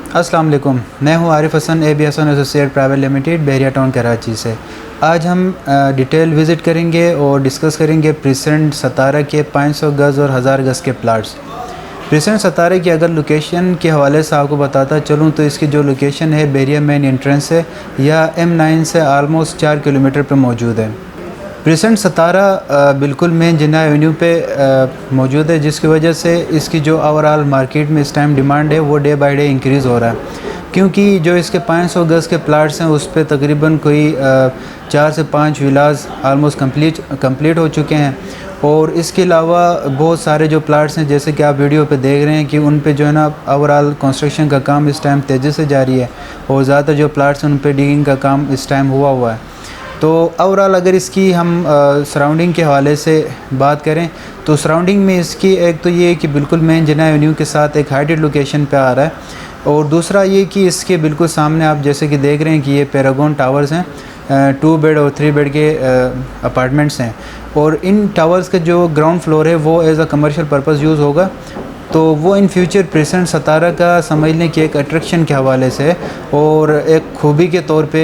अस्सलाम वालेकुम, मैं हूं Arif Hasan AB Hasan associate private limited Bahria town Karachi से। आज हम डिटेल विज़िट करेंगे और डिस्कस करेंगे प्रेसिडेंट सतारा के 500 गज़ और 1000 गज़ के प्लाट्स। प्रेसिडेंट सतारा की अगर लोकेशन के हवाले से आपको बताता चलूँ तो इसकी जो लोकेशन है बहरिया मेन एंट्रेंस से या M9 से आलमोस्ट 4 किलोमीटर पर मौजूद है। प्रेसिडेंट सतारा बिल्कुल मेन जिन्ना एवेन्यू पे मौजूद है, जिसकी वजह से इसकी जो ओवरऑल मार्केट में इस टाइम डिमांड है वो डे बाय डे इंक्रीज़ हो रहा है, क्योंकि जो इसके 500 गज़ के प्लाट्स हैं उस पे तकरीबन कोई 4 से 5 विलास आलमोस्ट कंप्लीट हो चुके हैं। और इसके अलावा बहुत सारे जो प्लाट्स हैं जैसे कि आप वीडियो पे देख रहे हैं कि उन पे जो है ना ओवरऑल कंस्ट्रक्शन का काम इस टाइम तेज़ी से जारी है और ज़्यादातर जो प्लाट्स हैं उन पे डिगिंग का काम इस टाइम हुआ है। तो ओवरऑल अगर इसकी हम सराउंडिंग के हवाले से बात करें तो सराउंडिंग में इसकी एक तो ये है कि बिल्कुल मेन जिन्ना एवेन्यू के साथ एक हाइटेड लोकेशन पे आ रहा है, और दूसरा ये कि इसके बिल्कुल सामने आप जैसे कि देख रहे हैं कि ये पैरागॉन टावर्स हैं, 2 बेड और 3 बेड के अपार्टमेंट्स हैं, और इन टावर्स का जो ग्राउंड फ्लोर है वो as a commercial purpose use होगा। तो वो इन फ्यूचर प्रेसिडेंट सतारा का समझ लें कि एक अट्रैक्शन के हवाले से और एक खूबी के तौर पे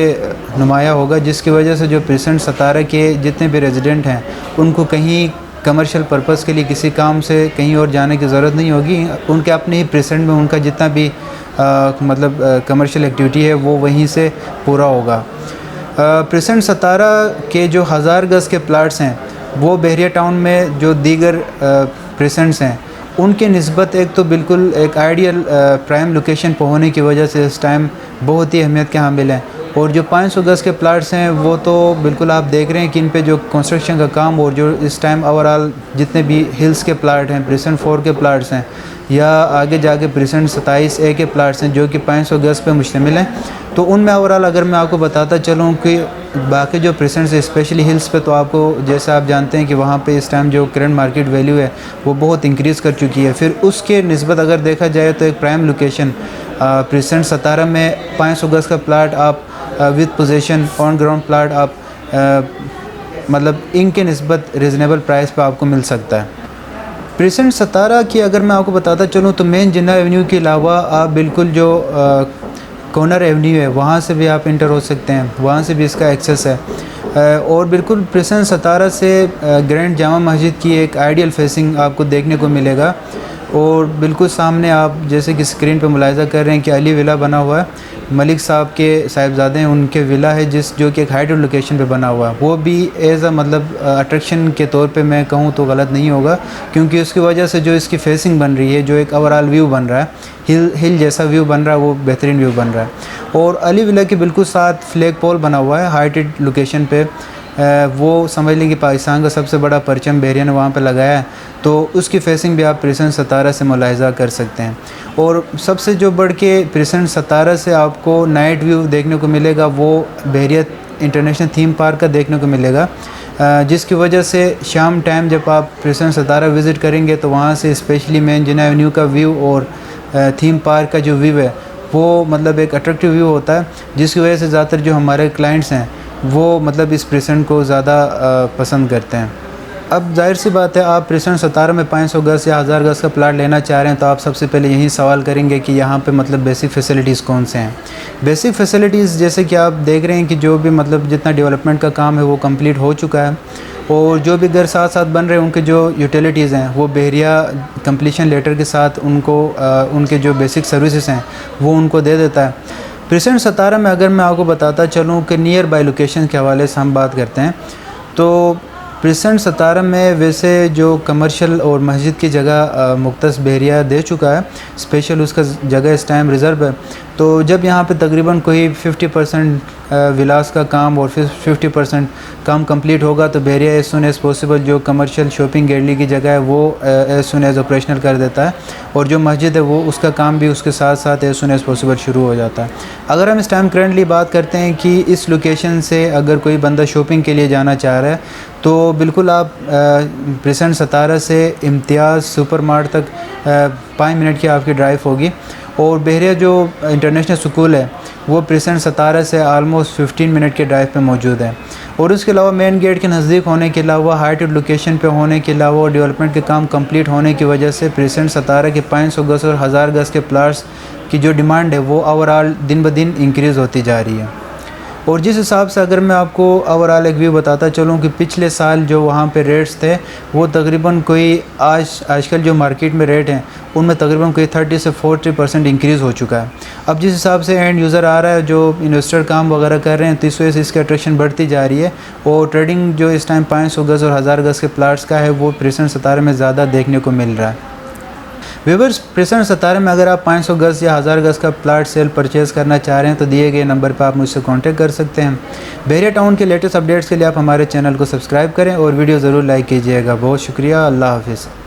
नुमाया होगा, जिसकी वजह से जो प्रेसिडेंट सतारा के जितने भी रेजिडेंट हैं उनको कहीं कमर्शियल पर्पज़ के लिए किसी काम से कहीं और जाने की ज़रूरत नहीं होगी। उनके अपने ही प्रेसिडेंट में उनका जितना भी कमर्शियल एक्टिविटी है वो वहीं से पूरा होगा। प्रेसिडेंट सतारा के जो 1000 गज़ के प्लाट्स हैं वो बहरिया टाउन में जो दीगर प्रेसिडेंट्स हैं उनके निस्बत एक तो बिल्कुल एक आइडियल प्राइम लोकेशन पर होने की वजह से इस टाइम बहुत ही अहमियत के हामिल हैं। और जो 500 गज़ के प्लाट्स हैं वो तो बिल्कुल आप देख रहे हैं कि इन पे जो कंस्ट्रक्शन का काम और जो इस टाइम ओवरऑल जितने भी हिल्स के प्लाट हैं, प्रेसिडेंट 4 के प्लाट्स हैं या आगे जाके प्रेसिडेंट 27A के प्लाट्स हैं जो कि 500 गज़ पे मुश्तमिल हैं, तो उनमें ओवरऑल अगर मैं आपको बताता चलूँ कि बाकी जो प्रेसिडेंट्स स्पेशली हिल्स पे, तो आपको जैसे आप जानते हैं कि वहाँ पे इस टाइम जो करंट मार्केट वैल्यू है वो बहुत इंक्रीज़ कर चुकी है। फिर उसके निस्बत अगर देखा जाए तो एक प्राइम लोकेशन प्रेसिडेंट सतारा में 500 गज़ का प्लाट आप with position on ground plot आप मतलब इनके निस्बत रिजनेबल प्राइस पे आपको मिल सकता है। प्रेसिडेंट सतारा की अगर मैं आपको बताता चलूँ तो मेन जिन्ना एवेन्यू के अलावा आप बिल्कुल जो कॉर्नर एवेन्यू है वहाँ से भी आप इंटर हो सकते हैं, वहाँ से भी इसका एक्सेस है। और बिल्कुल प्रेसिडेंट सतारा से ग्रैंड जामा मस्जिद की एक आइडियल फेसिंग आपको देखने को मिलेगा। और बिल्कुल सामने आप जैसे कि स्क्रीन पर मुलाहिज़ा कर रहे हैं कि अली विला बना हुआ है, मलिक साहब के साहिबजादे हैं उनके विला है जो कि एक हाइटेड लोकेशन पे बना हुआ है। वो भी एज़ अ मतलब अट्रैक्शन के तौर पे मैं कहूँ तो गलत नहीं होगा, क्योंकि उसकी वजह से जो इसकी फेसिंग बन रही है, जो एक ओवरऑल व्यू बन रहा है, हिल जैसा व्यू बन रहा है, वो बेहतरीन व्यू बन रहा है। और अली विला के बिल्कुल साथ फ्लैग पोल बना हुआ है हाइटेड लोकेशन पे, वो समझ लें कि पाकिस्तान का सबसे बड़ा परचम बहरिया ने वहाँ पे लगाया है, तो उसकी फेसिंग भी आप प्रेसिडेंट सतारा से मुलाहिज़ा कर सकते हैं। और सबसे जो बढ़ के प्रेसिडेंट सतारा से आपको नाइट व्यू देखने को मिलेगा वो बहरिया इंटरनेशनल थीम पार्क का देखने को मिलेगा, जिसकी वजह से शाम टाइम जब आप प्रेसिडेंट सतारा विज़िट करेंगे तो वहाँ से स्पेशली मेन जिन्ना एवेन्यू का व्यू और थीम पार्क का जो व्यू है वो मतलब एक अट्रैक्टिव व्यू होता है, जिसकी वजह से ज़्यादातर जो हमारे क्लाइंट्स हैं वो मतलब इस प्रेसिडेंट को ज़्यादा पसंद करते हैं। अब जाहिर सी बात है, आप प्रेसिडेंट सतारा में 500 गज़ या 1000 गज़ का प्लाट लेना चाह रहे हैं तो आप सबसे पहले यही सवाल करेंगे कि यहाँ पे मतलब बेसिक फैसिलिटीज़ कौन से हैं। बेसिक फैसिलिटीज़ जैसे कि आप देख रहे हैं कि जो भी मतलब जितना डेवलपमेंट का काम है वो कंप्लीट हो चुका है, और जो भी घर साथ साथ बन रहे हैं उनके जो यूटिलिटीज़ हैं वो बहरिया कंप्लीशन लेटर के साथ उनको उनके जो बेसिक सर्विसेज हैं वो उनको दे देता है। प्रेसिडेंट सतारा में अगर मैं आपको बताता चलूँ कि नियर बाय लोकेशन के हवाले से हम बात करते हैं तो प्रेसिडेंट सतारा में वैसे जो कमर्शियल और मस्जिद की जगह मुख्तस बहरिया दे चुका है, स्पेशल उसका जगह इस टाइम रिज़र्व है। तो जब यहाँ पे तकरीबन कोई 50% विलास का काम और 50% काम कंप्लीट होगा तो बहरिया एज़ सुन एज़ पॉसिबल जो कमर्शियल शॉपिंग गैलरी की जगह है वो एज़ सुन एज़ ऑपरेशनल कर देता है, और जो मस्जिद है वो उसका काम भी उसके साथ साथ एज़ सुन एज़ पॉसिबल शुरू हो जाता है। अगर हम इस टाइम करंटली बात करते हैं कि इस लोकेशन से अगर कोई बंदा शॉपिंग के लिए जाना चाह रहा है तो बिल्कुल आप प्रेसिडेंट सतारा से इम्तियाज़ सुपर मार्ट तक 5 मिनट की आपकी ड्राइव होगी, और बहरिया जो इंटरनेशनल स्कूल है वो प्रेसेंट 17 से आलमोस्ट 15 मिनट के ड्राइव पे मौजूद है। और उसके अलावा मेन गेट के नज़दीक होने के अलावा हाई लोकेशन पे होने के अलावा और डेवलपमेंट के काम कंप्लीट होने की वजह से प्रेसेंट 17 के 500 गज़ और 1000 गज़ के प्लाट्स की जो डिमांड है वो ओवरऑल दिन ब दिन इंक्रीज़ होती जा रही है। और जिस हिसाब से अगर मैं आपको ओवरऑल एक व्यू बताता चलूँ कि पिछले साल जो वहाँ पे रेट्स थे वो तकरीबन कोई आजकल जो मार्केट में रेट हैं उनमें तकरीबन कोई 30 से 40% इंक्रीज़ हो चुका है। अब जिस हिसाब से एंड यूज़र आ रहा है, जो इन्वेस्टर काम वगैरह कर रहे हैं, तो इस वजह से इसकी अट्रैक्शन बढ़ती जा रही है। और ट्रेडिंग जो इस टाइम 500 गज़ और 1000 गज़ के प्लाट्स का है वो प्रेसेंट 17 में ज़्यादा देखने को मिल रहा है। व्यूअर्स, प्रेसेंट 17 में अगर आप 500 गज़ या 1000 गज़ का प्लाट सेल परचेज़ करना चाह रहे हैं तो दिए गए नंबर पर आप मुझसे कांटेक्ट कर सकते हैं। बहरिया टाउन के लेटेस्ट अपडेट्स के लिए आप हमारे चैनल को सब्सक्राइब करें और वीडियो ज़रूर लाइक कीजिएगा। बहुत शुक्रिया। अल्लाह हाफ़िज़।